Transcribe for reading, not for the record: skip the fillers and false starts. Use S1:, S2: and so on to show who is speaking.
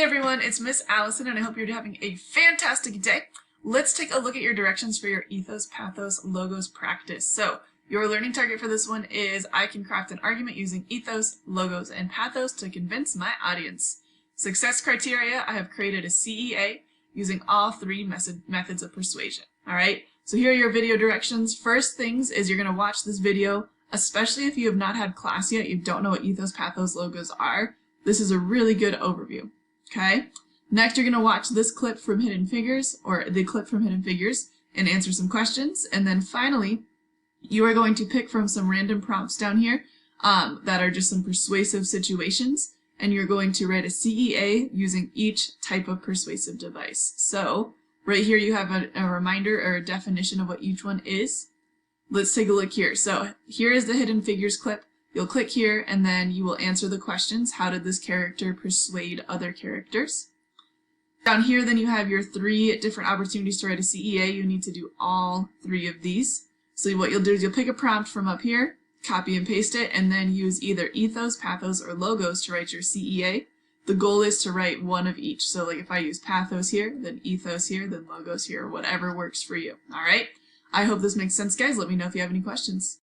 S1: everyone, it's Miss Allison and I hope you're having a fantastic day. Let's take a look at your directions for your Ethos, Pathos, Logos practice. So your learning target for this one is I can craft an argument using Ethos, Logos, and Pathos to convince my audience. Success criteria, I have created a CEA using all three methods of persuasion. Alright, so here are your video directions. First things is you're going to watch this video, especially if you have not had class yet, you don't know what Ethos, Pathos, Logos are. This is a really good overview. Okay? Next, you're going to watch this clip from Hidden Figures, or the clip from Hidden Figures, and answer some questions. And then finally, you are going to pick from some random prompts down here that are just some persuasive situations, and you're going to write a CEA using each type of persuasive device. So, right here you have a reminder or a definition of what each one is. Let's take a look here. So, here is the Hidden Figures clip. You'll click here and then you will answer the questions. How did this character persuade other characters? Down here then you have your three different opportunities to write a CEA. You need to do all three of these. So what you'll do is you'll pick a prompt from up here, copy and paste it, and then use either Ethos, Pathos, or Logos to write your CEA. The goal is to write one of each. So like if I use Pathos here, then Ethos here, then Logos here, whatever works for you. Alright? I hope this makes sense, guys. Let me know if you have any questions.